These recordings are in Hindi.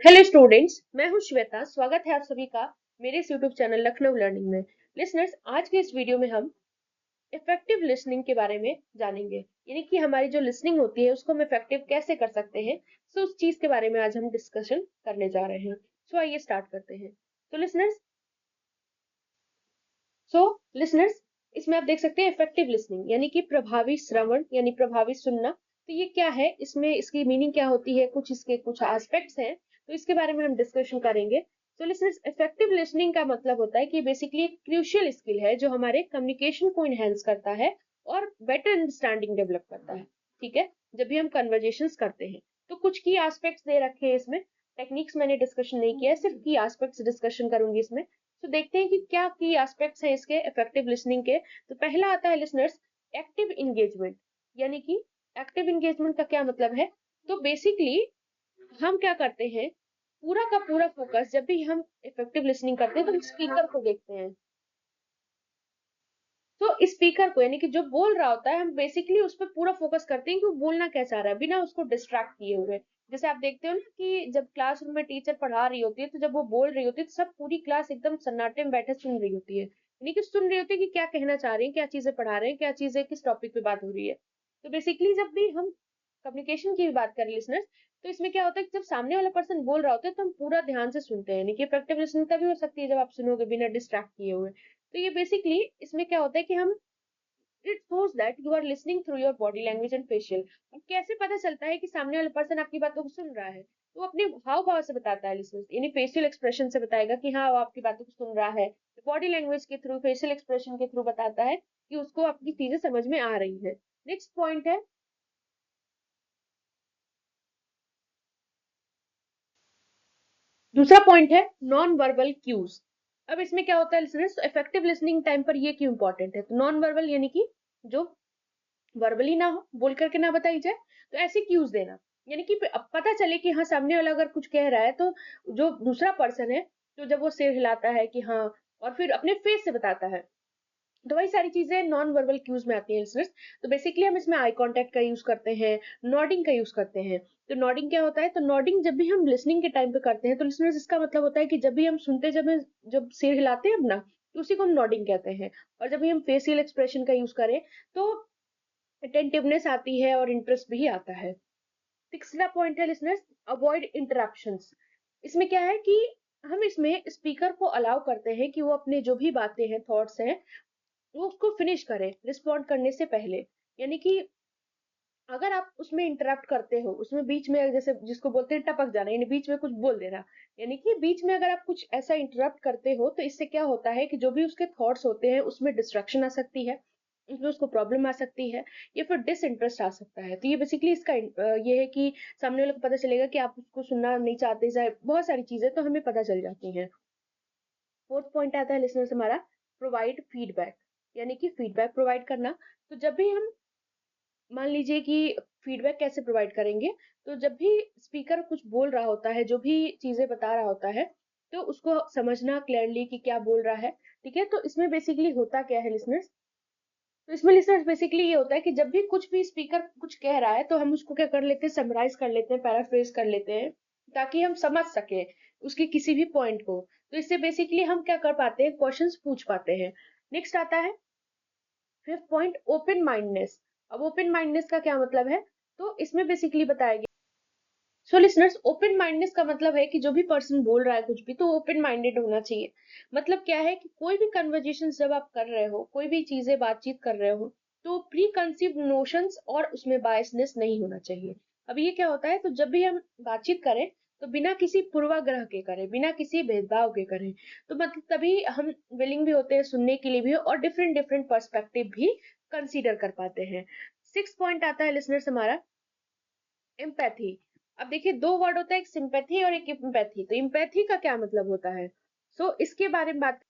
हेलो स्टूडेंट्स, मैं हूं श्वेता। स्वागत है आप सभी का मेरे इस यूट्यूब चैनल लखनऊ लर्निंग में। लिसनर्स, आज के इस वीडियो में हम इफेक्टिव लिसनिंग के बारे में जानेंगे, यानी कि हमारी जो लिसनिंग होती है उसको हम इफेक्टिव कैसे कर सकते हैं। सो उस चीज के बारे में आज हम डिस्कशन करने जा रहे हैं। सो आइए स्टार्ट करते हैं। तो लिसनर्स, इसमें आप देख सकते हैं इफेक्टिव लिसनिंग यानी कि प्रभावी श्रवण यानी प्रभावी सुनना। तो ये क्या है, इसमें इसकी मीनिंग क्या होती है, कुछ इसके कुछ एस्पेक्ट्स हैं, तो इसके बारे में हम डिस्कशन करेंगे। तो लिसनर्स, इफेक्टिव लिसनिंग का मतलब होता है कि बेसिकली एक क्रूशियल स्किल है जो हमारे कम्युनिकेशन को इनहेंस करता है और बेटर अंडरस्टैंडिंग डेवलप करता है। ठीक है, जब भी हम कन्वर्जेशंस करते हैं तो कुछ की एस्पेक्ट्स दे रखे हैं इसमें। टेक्निक्स मैंने डिस्कशन नहीं किया है, सिर्फ की एस्पेक्ट्स डिस्कशन करूंगी इसमें। तो देखते हैं कि क्या की एस्पेक्ट्स हैं इसके इफेक्टिव लिसनिंग के। तो पहला आता है लिसनर्स, एक्टिव इंगेजमेंट। यानी कि एक्टिव इंगेजमेंट का क्या मतलब है? तो बेसिकली हम क्या करते हैं, पूरा का पूरा फोकस जब भी हम इफेक्टिव लिसनिंग करते हैं तो हम स्पीकर को देखते हैं। तो स्पीकर को यानी कि जो बोल रहा होता है हम बेसिकली उस पर पूरा फोकस करते हैं कि वो बोलना क्या चाह रहा है बिना उसको डिस्ट्रैक्ट किए हुए। जैसे आप देखते हो ना कि जब क्लासरूम में टीचर पढ़ा रही होती है तो जब वो बोल रही होती है तो सब पूरी क्लास एकदम सन्नाटे में बैठे सुन रही होती है, यानी कि सुन रही होती है कि क्या कहना चाह रही है, क्या चीजें पढ़ा रहे हैं, क्या चीजें किस टॉपिक पे बात हो रही है। तो बेसिकली जब भी हम कम्युनिकेशन की भी बात करें लिसनर्स, तो इसमें क्या होता है कि जब सामने वाला पर्सन बोल रहा होता है तो हम पूरा ध्यान से सुनते हैं, यानी कि इफेक्टिव लिसनिंग तभी हो सकती है जब आप सुनोगे बिना डिस्ट्रैक्ट किए हुए। तो ये बेसिकली इसमें क्या होता है कि हम it shows that you are listening through your body language and facial। अब कैसे पता चलता है कि सामने वाला पर्सन आपकी बातों को सुन रहा है? तो वो अपने हाव भाव से बताता है लिसनर्स, यानी फेशियल एक्सप्रेशन से बताएगा कि हाँ वो आपकी बातों को सुन रहा है। बॉडी लैंग्वेज के थ्रू, फेशियल एक्सप्रेशन के थ्रू बताता है कि उसको आपकी चीजें समझ में आ रही है। नेक्स्ट पॉइंट है, दूसरा पॉइंट है नॉन वर्बल क्यूज। अब इसमें क्या होता है लिसनर्स, इफेक्टिव लिसनिंग टाइम पर ये क्यों इंपॉर्टेंट है? तो नॉन वर्बल यानी कि जो वर्बली ना हो, बोल करके ना बताई जाए, तो ऐसे क्यूज देना, यानी कि अब पता चले कि हाँ सामने वाला अगर कुछ कह रहा है तो जो दूसरा पर्सन है, तो जब वो सिर हिलाता है कि हाँ और फिर अपने फेस से बताता है, तो वही सारी चीजें नॉन वर्बल क्यूज में आती हैं लिसनर्स। तो बेसिकली हम इसमें आई कांटेक्ट का यूज करते हैं, नॉडिंग का यूज करते हैं। तो नॉडिंग क्या होता है? तो नॉडिंग जब भी हम लिसनिंग के टाइम पे करते हैं तो लिसनर्स इसका मतलब होता है कि जब भी हम सुनते, जब सिर हिलाते हैं अपना, तो उसी को हम नॉडिंग कहते हैं। और जब भी हम फेशियल एक्सप्रेशन का यूज करें तो अटेंटिवनेस आती है और इंटरेस्ट भी आता है। तीसरा पॉइंट है लिसनर्स, अवॉइड इंटरप्शंस। इसमें क्या है कि हम इसमें स्पीकर को अलाउ करते हैं कि वो अपने जो भी बातें हैं, थॉट्स हैं, वो उसको फिनिश करें रिस्पॉन्ड करने से पहले। यानी कि अगर आप उसमें इंटरप्ट करते हो, उसमें बीच में जैसे जिसको बोलते हैं टपक जाना, यानी बीच में कुछ बोल देना, यानी कि बीच में अगर आप कुछ ऐसा इंटरप्ट करते हो तो इससे क्या होता है कि जो भी उसके थॉट्स होते हैं उसमें डिस्ट्रक्शन आ सकती है, उसमें उसको प्रॉब्लम आ सकती है, या फिर डिसइंटरेस्ट आ सकता है। तो ये बेसिकली इसका ये है कि सामने वाले को पता चलेगा कि आप उसको सुनना नहीं चाहते, चाहे बहुत सारी चीजें तो हमें पता चल जाती हैं। फोर्थ पॉइंट आता है लिसनर्स हमारा, प्रोवाइड फीडबैक, यानी कि फीडबैक प्रोवाइड करना। तो जब भी हम, मान लीजिए कि फीडबैक कैसे प्रोवाइड करेंगे, तो जब भी स्पीकर कुछ बोल रहा होता है, जो भी चीजें बता रहा होता है, तो उसको समझना क्लियरली कि क्या बोल रहा है। ठीक है, तो इसमें बेसिकली होता क्या है लिसनर्स, तो इसमें लिसनर्स बेसिकली ये होता है कि जब भी कुछ भी स्पीकर कुछ कह रहा है तो हम उसको क्या कर लेते हैं, समराइज कर लेते हैं, पैराफ्रेज कर लेते हैं, ताकि हम समझ सके उसके किसी भी पॉइंट को। तो इससे बेसिकली हम क्या कर पाते हैं, क्वेश्चंस पूछ पाते हैं। नेक्स्ट आता है फिफ्थ पॉइंट, ओपन माइंडनेस। अब ओपन माइंडनेस का क्या मतलब है? तो इसमें बेसिकली बताया गया, सो लिसनर्स, ओपन माइंडनेस का मतलब है कि जो भी पर्सन बोल रहा है कुछ भी, तो ओपन माइंडेड होना चाहिए। मतलब क्या है कि कोई भी कन्वर्जेशन जब आप कर रहे हो, कोई भी चीजें बातचीत कर रहे हो, तो प्री कंसीव नोशंस और उसमें बायसनेस नहीं होना चाहिए। अब ये क्या होता है, तो जब भी हम बातचीत करें तो बिना किसी पूर्वाग्रह के करें, बिना किसी भेदभाव के करें। तो मतलब तभी हम विलिंग भी होते हैं सुनने के लिए भी, और डिफरेंट डिफरेंट पर्सपेक्टिव भी कंसीडर कर पाते हैं। सिक्स पॉइंट आता है लिसनर्स हमारा, एम्पैथी। अब देखिए दो वर्ड होता है, एक सिंपैथी और एक एम्पैथी। तो एम्पैथी का क्या मतलब होता है, इसके बारे में बात।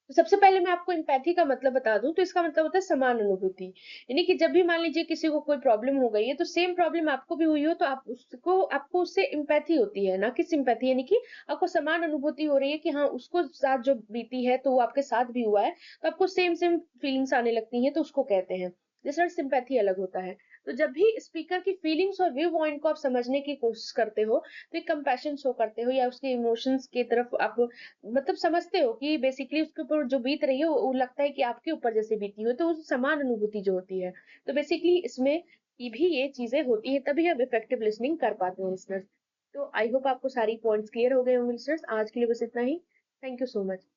तो सबसे पहले मैं आपको एम्पैथी का मतलब बता दूं, तो इसका मतलब होता है समान अनुभूति। यानी कि जब भी मान लीजिए किसी को कोई प्रॉब्लम हो गई है, तो सेम प्रॉब्लम आपको भी हुई हो, तो आपको उससे एम्पैथी होती है, ना कि सिंपैथी, यानी कि आपको समान अनुभूति हो रही है कि हाँ उसको साथ जो बीती है तो वो आपके साथ भी हुआ है, तो आपको सेम सेम फीलिंग्स आने लगती हैं, तो उसको कहते हैं। जैसे सिंपैथी अलग होता है। तो जब भी स्पीकर की फीलिंग्स और व्यू पॉइंट को आप समझने की कोशिश करते हो, तो एक कंपैशन शो करते हो या उसके इमोशंस की तरफ आप मतलब समझते हो कि बेसिकली उसके ऊपर जो बीत रही है वो लगता है कि आपके ऊपर जैसे बीती हो, तो उस समान अनुभूति जो होती है। तो बेसिकली इसमें ये चीजें होती है, तभी हम इफेक्टिव लिसनिंग कर पाते हैं लिसनर्स। तो आई होप आपको सारी पॉइंट्स क्लियर हो गए होंगे लिसनर्स। आज के लिए बस इतना ही। Thank you so much.